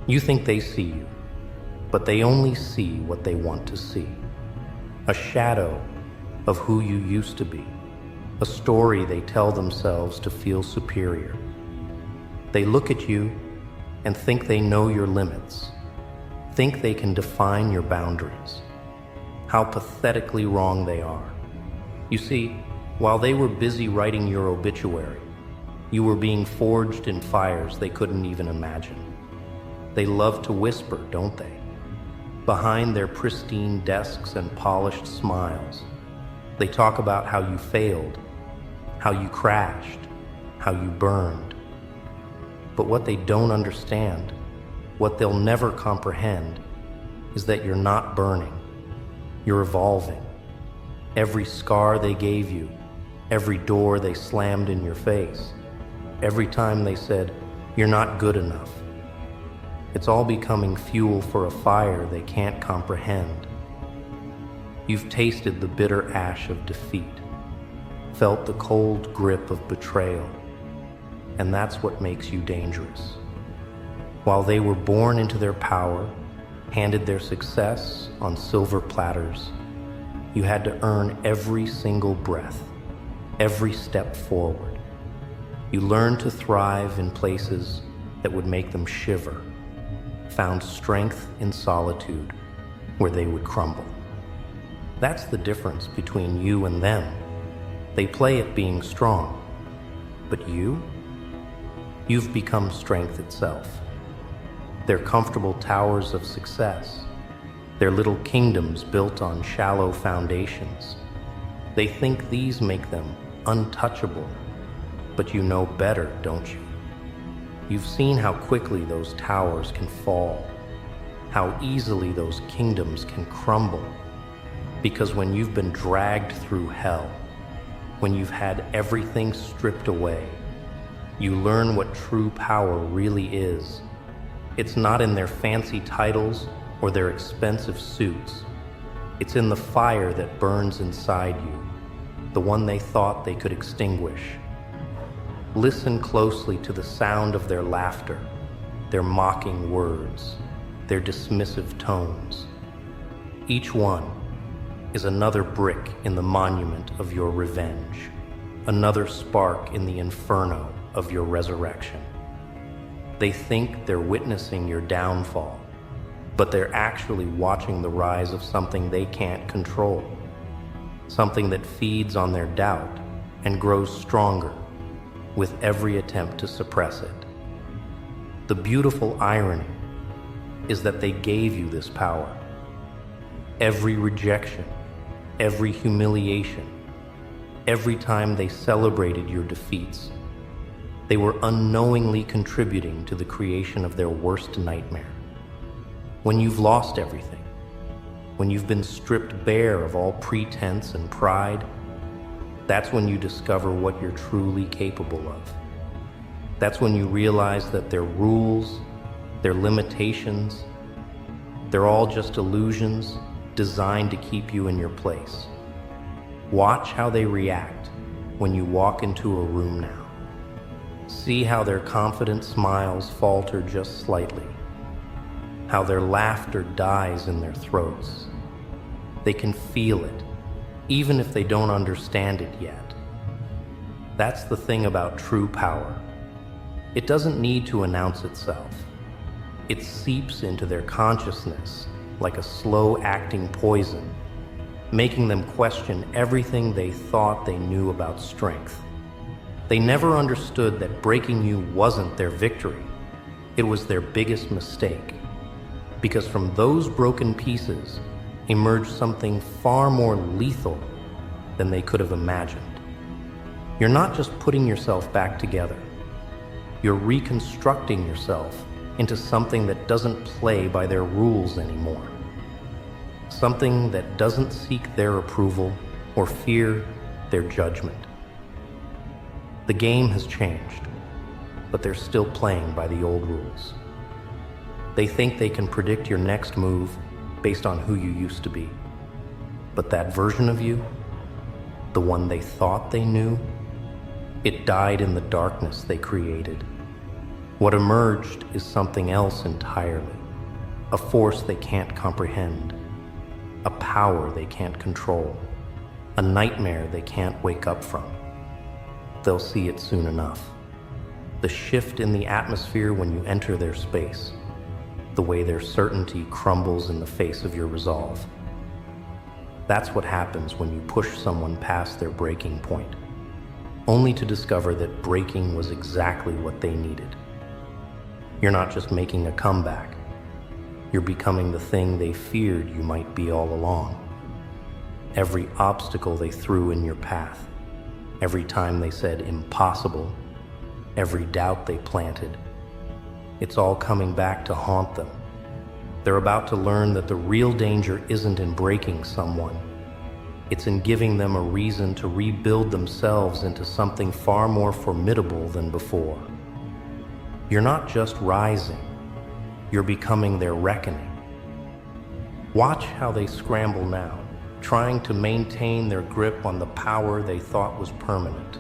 You think they see you, but they only see what they want to see. A shadow of who you used to be. A story they tell themselves to feel superior. They look at you and think they know your limits, think they can define your boundaries. How pathetically wrong they are. You see, while they were busy writing your obituary, you were being forged in fires they couldn't even imagine. They love to whisper, don't they? Behind their pristine desks and polished smiles, they talk about how you failed, how you crashed, how you burned. But what they don't understand, what they'll never comprehend, is that you're not burning. You're evolving. Every scar they gave you, every door they slammed in your face, every time they said, "You're not good enough," it's all becoming fuel for a fire they can't comprehend. You've tasted the bitter ash of defeat, felt the cold grip of betrayal, and that's what makes you dangerous. While they were born into their power, handed their success on silver platters, you had to earn every single breath, every step forward. You learned to thrive in places that would make them shiver, found strength in solitude where they would crumble. That's the difference between you and them. They play at being strong, but you've become strength itself. Their comfortable towers of success, their little kingdoms built on shallow foundations. They think these make them untouchable, but you know better, don't you? You've seen how quickly those towers can fall, how easily those kingdoms can crumble, because when you've been dragged through hell, when you've had everything stripped away, you learn what true power really is. It's not in their fancy titles or their expensive suits. It's in the fire that burns inside you, the one they thought they could extinguish. Listen closely to the sound of their laughter, their mocking words, their dismissive tones. Each one is another brick in the monument of your revenge, another spark in the inferno of your resurrection. They think they're witnessing your downfall, but they're actually watching the rise of something they can't control, something that feeds on their doubt and grows stronger with every attempt to suppress it. The beautiful irony is that they gave you this power. Every rejection, every humiliation, every time they celebrated your defeats, they were unknowingly contributing to the creation of their worst nightmare. When you've lost everything, when you've been stripped bare of all pretense and pride, that's when you discover what you're truly capable of. That's when you realize that their rules, their limitations, they're all just illusions designed to keep you in your place. Watch how they react when you walk into a room now. See how their confident smiles falter just slightly, how their laughter dies in their throats. They can feel it, even if they don't understand it yet. That's the thing about true power. It doesn't need to announce itself. It seeps into their consciousness like a slow-acting poison, making them question everything they thought they knew about strength. They never understood that breaking you wasn't their victory. It was their biggest mistake. Because from those broken pieces emerged something far more lethal than they could have imagined. You're not just putting yourself back together. You're reconstructing yourself into something that doesn't play by their rules anymore. Something that doesn't seek their approval or fear their judgment. The game has changed, but they're still playing by the old rules. They think they can predict your next move based on who you used to be. But that version of you, the one they thought they knew, it died in the darkness they created. What emerged is something else entirely, a force they can't comprehend, a power they can't control, a nightmare they can't wake up from. They'll see it soon enough. The shift in the atmosphere when you enter their space, the way their certainty crumbles in the face of your resolve. That's what happens when you push someone past their breaking point, only to discover that breaking was exactly what they needed. You're not just making a comeback, you're becoming the thing they feared you might be all along. Every obstacle they threw in your path, every time they said impossible, every doubt they planted, it's all coming back to haunt them. They're about to learn that the real danger isn't in breaking someone. It's in giving them a reason to rebuild themselves into something far more formidable than before. You're not just rising, you're becoming their reckoning. Watch how they scramble now, trying to maintain their grip on the power they thought was permanent.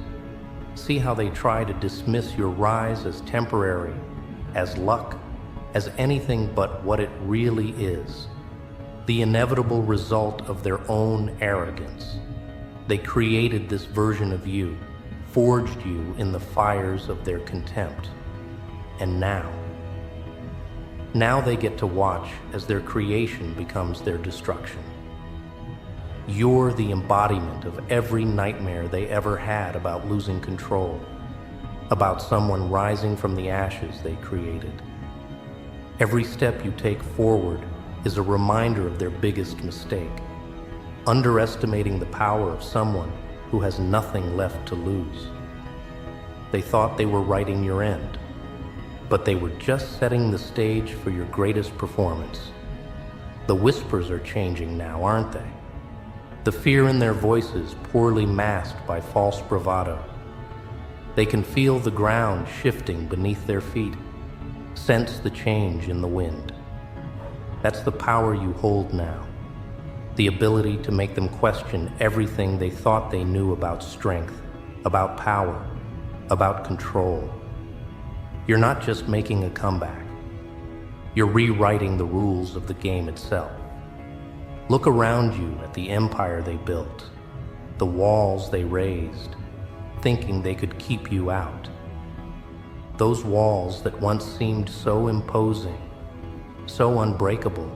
See how they try to dismiss your rise as temporary, as luck, as anything but what it really is, the inevitable result of their own arrogance. They created this version of you, forged you in the fires of their contempt. And now they get to watch as their creation becomes their destruction. You're the embodiment of every nightmare they ever had about losing control, about someone rising from the ashes they created. Every step you take forward is a reminder of their biggest mistake, underestimating the power of someone who has nothing left to lose. They thought they were writing your end, but they were just setting the stage for your greatest performance. The whispers are changing now, aren't they? The fear in their voices poorly masked by false bravado. They can feel the ground shifting beneath their feet, sense the change in the wind. That's the power you hold now, the ability to make them question everything they thought they knew about strength, about power, about control. You're not just making a comeback, you're rewriting the rules of the game itself. Look around you at the empire they built, the walls they raised, thinking they could keep you out. Those walls that once seemed so imposing, so unbreakable,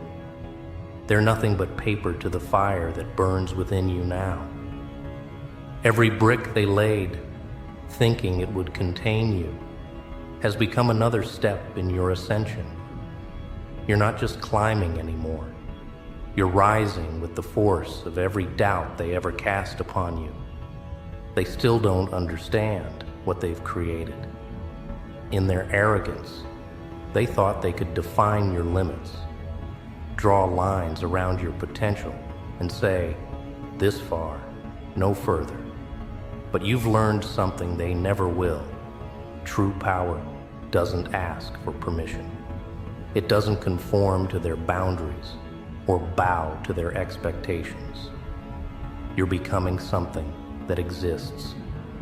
they're nothing but paper to the fire that burns within you now. Every brick they laid, thinking it would contain you, has become another step in your ascension. You're not just climbing anymore. You're rising with the force of every doubt they ever cast upon you. They still don't understand what they've created. In their arrogance, they thought they could define your limits, draw lines around your potential, and say, this far, no further. But you've learned something they never will. True power doesn't ask for permission. It doesn't conform to their boundaries or bow to their expectations. You're becoming something that exists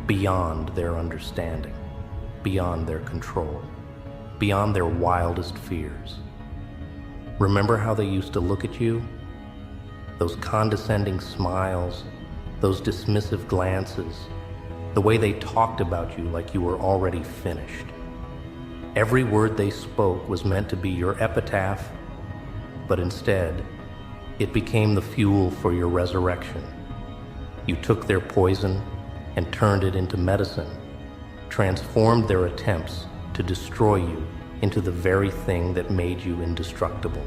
beyond their understanding, beyond their control, beyond their wildest fears. Remember how they used to look at you? Those condescending smiles, those dismissive glances, the way they talked about you like you were already finished. Every word they spoke was meant to be your epitaph, but instead, it became the fuel for your resurrection. You took their poison and turned it into medicine, transformed their attempts to destroy you into the very thing that made you indestructible.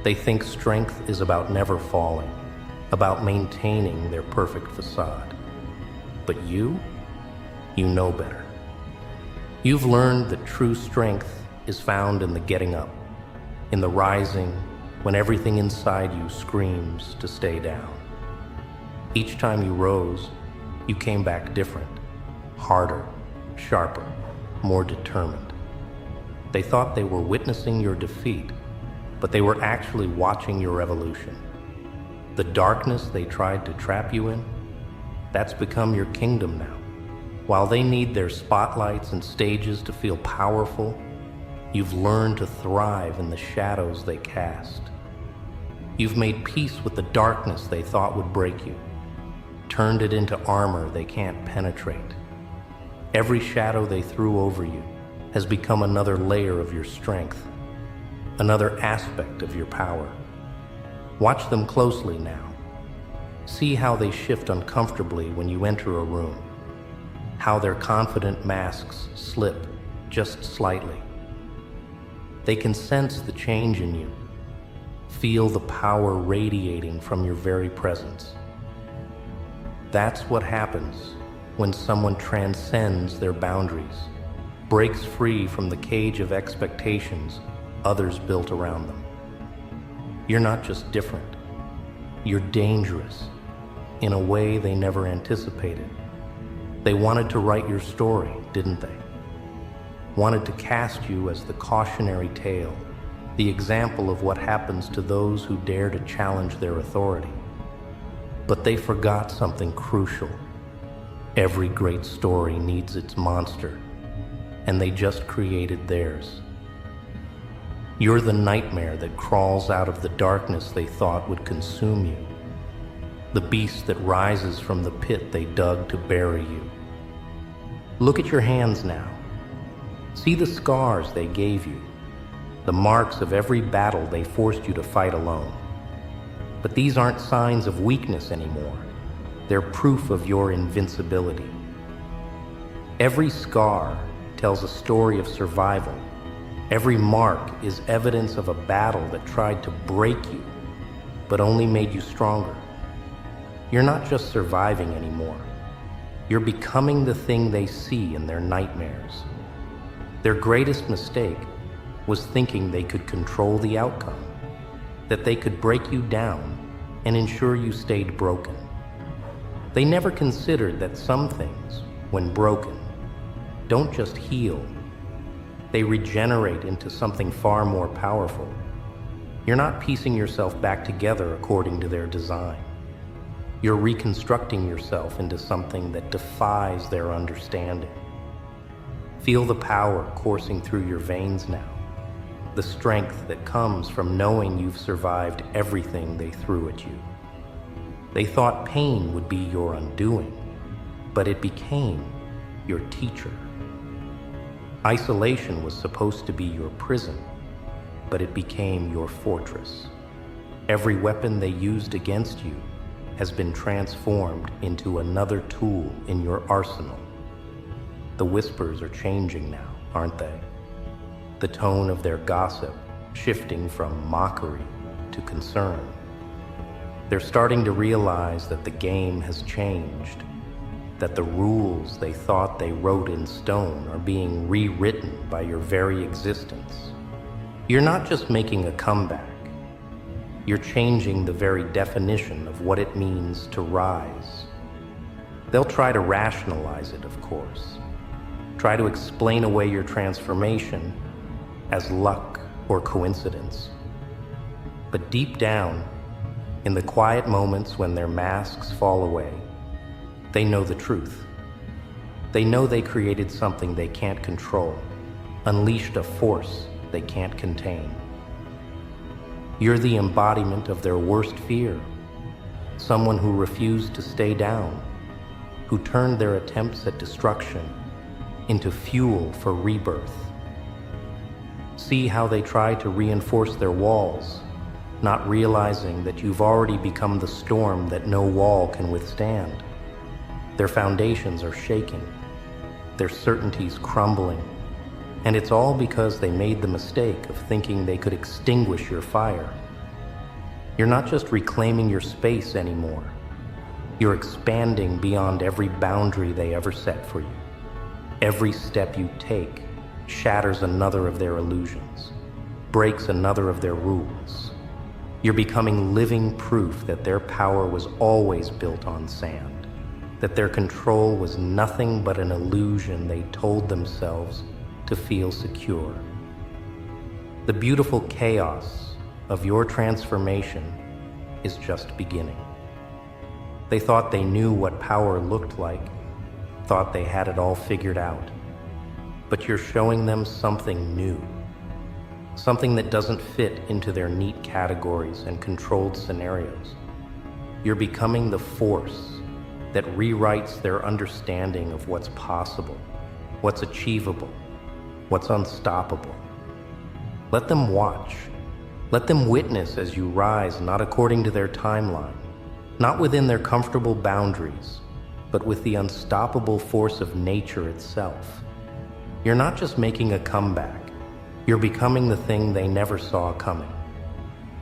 They think strength is about never falling, about maintaining their perfect facade. But you know better. You've learned that true strength is found in the getting up, in the rising when everything inside you screams to stay down. Each time you rose, you came back different, harder, sharper, more determined. They thought they were witnessing your defeat, but they were actually watching your evolution. The darkness they tried to trap you in, that's become your kingdom now. While they need their spotlights and stages to feel powerful, you've learned to thrive in the shadows they cast. You've made peace with the darkness they thought would break you, turned it into armor they can't penetrate. Every shadow they threw over you has become another layer of your strength, another aspect of your power. Watch them closely now. See how they shift uncomfortably when you enter a room, how their confident masks slip just slightly. They can sense the change in you, feel the power radiating from your very presence. That's what happens when someone transcends their boundaries, breaks free from the cage of expectations others built around them. You're not just different, you're dangerous in a way they never anticipated. They wanted to write your story, didn't they? Wanted to cast you as the cautionary tale, the example of what happens to those who dare to challenge their authority. But they forgot something crucial. Every great story needs its monster, and they just created theirs. You're the nightmare that crawls out of the darkness they thought would consume you, the beast that rises from the pit they dug to bury you. Look at your hands now. See the scars they gave you, the marks of every battle they forced you to fight alone. But these aren't signs of weakness anymore. They're proof of your invincibility. Every scar tells a story of survival. Every mark is evidence of a battle that tried to break you, but only made you stronger. You're not just surviving anymore. You're becoming the thing they see in their nightmares. Their greatest mistake was thinking they could control the outcome, that they could break you down and ensure you stayed broken. They never considered that some things, when broken, don't just heal. They regenerate into something far more powerful. You're not piecing yourself back together according to their design. You're reconstructing yourself into something that defies their understanding. Feel the power coursing through your veins now, the strength that comes from knowing you've survived everything they threw at you. They thought pain would be your undoing, but it became your teacher. Isolation was supposed to be your prison, but it became your fortress. Every weapon they used against you has been transformed into another tool in your arsenal. The whispers are changing now, aren't they? The tone of their gossip shifting from mockery to concern. They're starting to realize that the game has changed, that the rules they thought they wrote in stone are being rewritten by your very existence. You're not just making a comeback. You're changing the very definition of what it means to rise. They'll try to rationalize it, of course. Try to explain away your transformation as luck or coincidence. But deep down, in the quiet moments when their masks fall away, they know the truth. They know they created something they can't control, unleashed a force they can't contain. You're the embodiment of their worst fear, someone who refused to stay down, who turned their attempts at destruction into fuel for rebirth. See how they try to reinforce their walls, not realizing that you've already become the storm that no wall can withstand. Their foundations are shaking, their certainties crumbling, and it's all because they made the mistake of thinking they could extinguish your fire. You're not just reclaiming your space anymore. You're expanding beyond every boundary they ever set for you. Every step you take shatters another of their illusions, breaks another of their rules. You're becoming living proof that their power was always built on sand, that their control was nothing but an illusion they told themselves to feel secure. The beautiful chaos of your transformation is just beginning. They thought they knew what power looked like, thought they had it all figured out. But you're showing them something new, something that doesn't fit into their neat categories and controlled scenarios. You're becoming the force that rewrites their understanding of what's possible, what's achievable, what's unstoppable. Let them watch. Let them witness as you rise, not according to their timeline, not within their comfortable boundaries, but with the unstoppable force of nature itself. You're not just making a comeback. You're becoming the thing they never saw coming,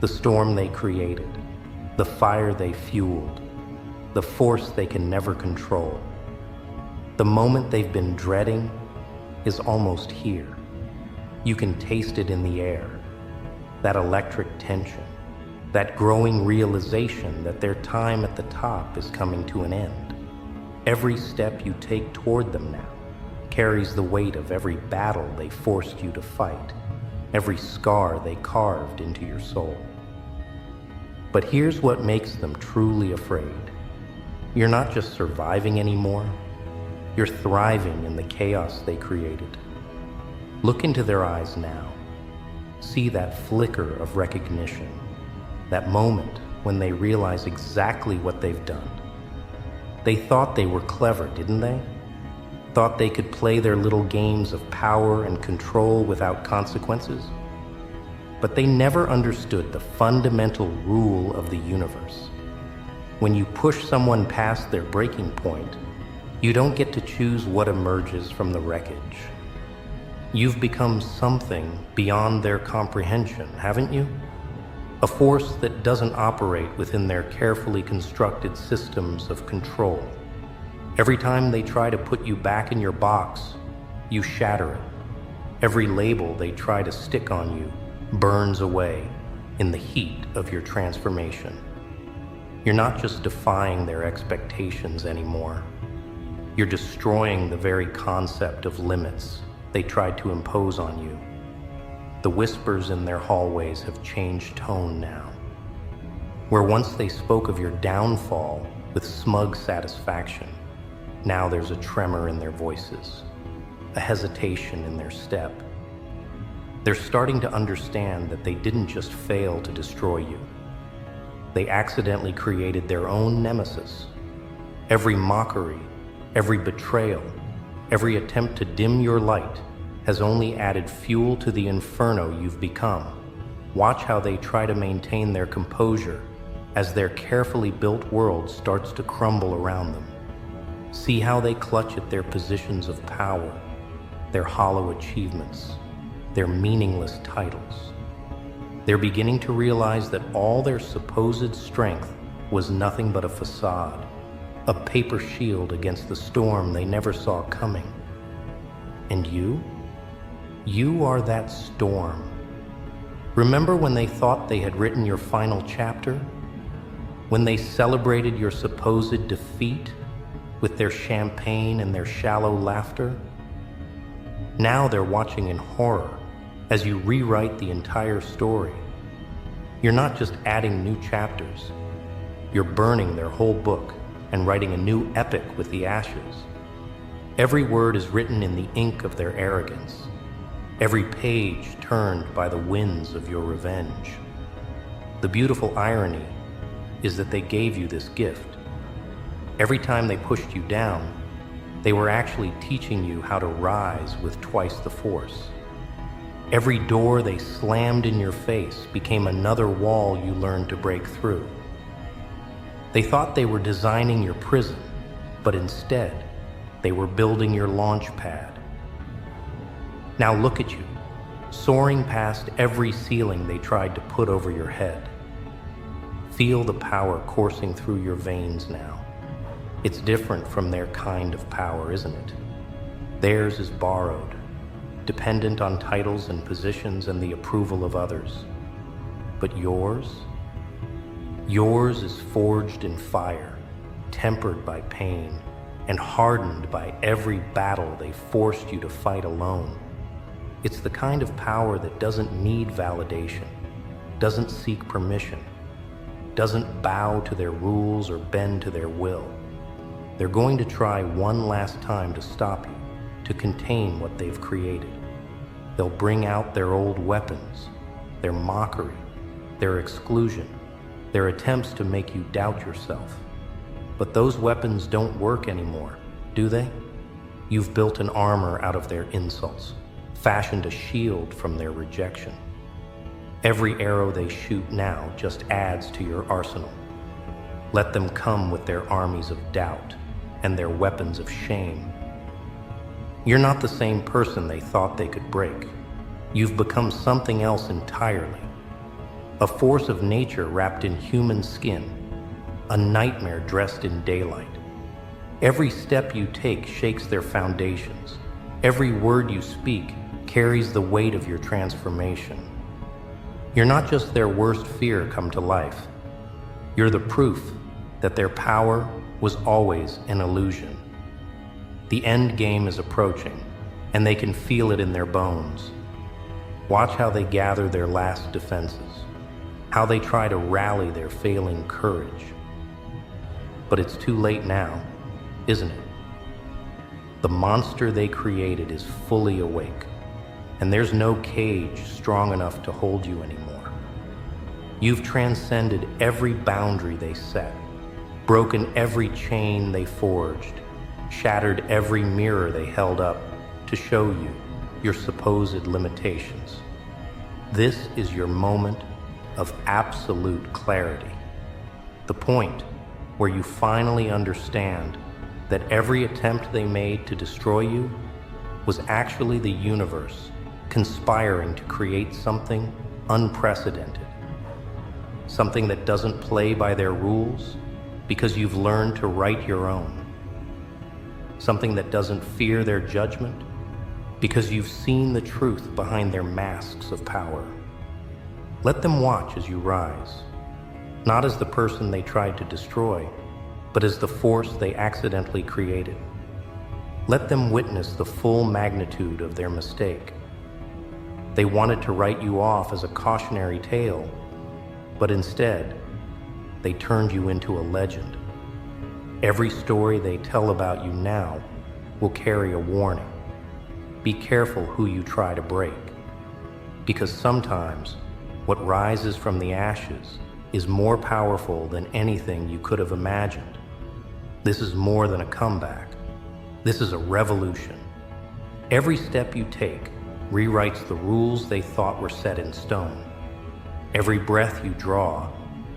the storm they created, the fire they fueled, the force they can never control. The moment they've been dreading is almost here. You can taste it in the air, that electric tension, that growing realization that their time at the top is coming to an end. Every step you take toward them now carries the weight of every battle they forced you to fight, every scar they carved into your soul. But here's what makes them truly afraid. You're not just surviving anymore, you're thriving in the chaos they created. Look into their eyes now. See that flicker of recognition, that moment when they realize exactly what they've done. They thought they were clever, didn't they? Thought they could play their little games of power and control without consequences? But they never understood the fundamental rule of the universe. When you push someone past their breaking point, you don't get to choose what emerges from the wreckage. You've become something beyond their comprehension, haven't you? A force that doesn't operate within their carefully constructed systems of control. Every time they try to put you back in your box, you shatter it. Every label they try to stick on you burns away in the heat of your transformation. You're not just defying their expectations anymore. You're destroying the very concept of limits they tried to impose on you. The whispers in their hallways have changed tone now. Where once they spoke of your downfall with smug satisfaction, now there's a tremor in their voices, a hesitation in their step. They're starting to understand that they didn't just fail to destroy you. They accidentally created their own nemesis. Every mockery, every betrayal, every attempt to dim your light has only added fuel to the inferno you've become. Watch how they try to maintain their composure as their carefully built world starts to crumble around them. See how they clutch at their positions of power, their hollow achievements, their meaningless titles. They're beginning to realize that all their supposed strength was nothing but a facade, a paper shield against the storm they never saw coming. And you? You are that storm. Remember when they thought they had written your final chapter? When they celebrated your supposed defeat with their champagne and their shallow laughter? Now they're watching in horror as you rewrite the entire story. You're not just adding new chapters. You're burning their whole book and writing a new epic with the ashes. Every word is written in the ink of their arrogance. Every page turned by the winds of your revenge. The beautiful irony is that they gave you this gift. Every time they pushed you down, they were actually teaching you how to rise with twice the force. Every door they slammed in your face became another wall you learned to break through. They thought they were designing your prison, but instead, they were building your launch pad. Now look at you, soaring past every ceiling they tried to put over your head. Feel the power coursing through your veins now. It's different from their kind of power, isn't it? Theirs is borrowed, dependent on titles and positions and the approval of others. But yours? Yours is forged in fire, tempered by pain, and hardened by every battle they forced you to fight alone. It's the kind of power that doesn't need validation, doesn't seek permission, doesn't bow to their rules or bend to their will. They're going to try one last time to stop you, to contain what they've created. They'll bring out their old weapons, their mockery, their exclusion, their attempts to make you doubt yourself. But those weapons don't work anymore, do they? You've built an armor out of their insults, fashioned a shield from their rejection. Every arrow they shoot now just adds to your arsenal. Let them come with their armies of doubt and their weapons of shame. You're not the same person they thought they could break. You've become something else entirely. A force of nature wrapped in human skin, a nightmare dressed in daylight. Every step you take shakes their foundations. Every word you speak carries the weight of your transformation. You're not just their worst fear come to life. You're the proof that their power was always an illusion. The end game is approaching, and they can feel it in their bones. Watch how they gather their last defenses, how they try to rally their failing courage. But it's too late now, isn't it? The monster they created is fully awake, and there's no cage strong enough to hold you anymore. You've transcended every boundary they set, broken every chain they forged, shattered every mirror they held up to show you your supposed limitations. This is your moment of absolute clarity, the point where you finally understand that every attempt they made to destroy you was actually the universe conspiring to create something unprecedented, something that doesn't play by their rules because you've learned to write your own, something that doesn't fear their judgment because you've seen the truth behind their masks of power. Let them watch as you rise, not as the person they tried to destroy, but as the force they accidentally created. Let them witness the full magnitude of their mistake. They wanted to write you off as a cautionary tale, but instead, they turned you into a legend. Every story they tell about you now will carry a warning. Be careful who you try to break, because sometimes what rises from the ashes is more powerful than anything you could have imagined. This is more than a comeback. This is a revolution. Every step you take rewrites the rules they thought were set in stone. Every breath you draw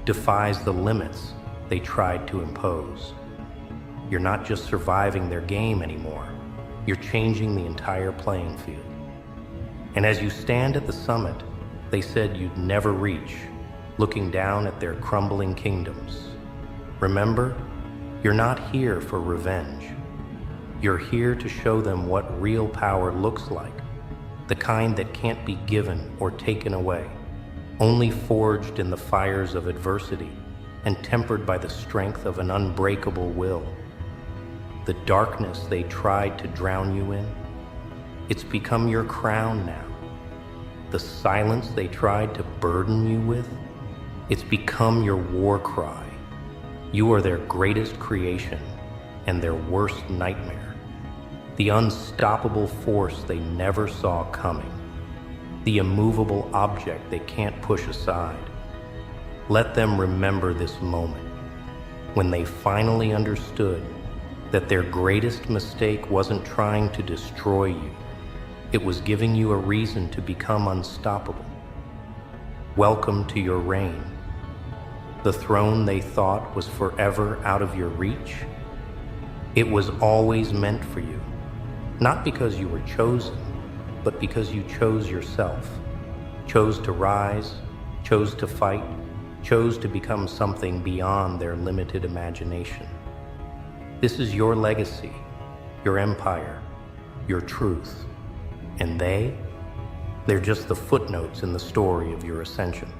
defies the limits they tried to impose. You're not just surviving their game anymore. You're changing the entire playing field. And as you stand at the summit they said you'd never reach, looking down at their crumbling kingdoms, remember, you're not here for revenge. You're here to show them what real power looks like, the kind that can't be given or taken away, only forged in the fires of adversity and tempered by the strength of an unbreakable will. The darkness they tried to drown you in, it's become your crown now. The silence they tried to burden you with, it's become your war cry. You are their greatest creation and their worst nightmare. The unstoppable force they never saw coming. The immovable object they can't push aside. Let them remember this moment, when they finally understood that their greatest mistake wasn't trying to destroy you. It was giving you a reason to become unstoppable. Welcome to your reign. The throne they thought was forever out of your reach, it was always meant for you. Not because you were chosen, but because you chose yourself. Chose to rise, chose to fight, chose to become something beyond their limited imagination. This is your legacy, your empire, your truth. And they're just the footnotes in the story of your ascension.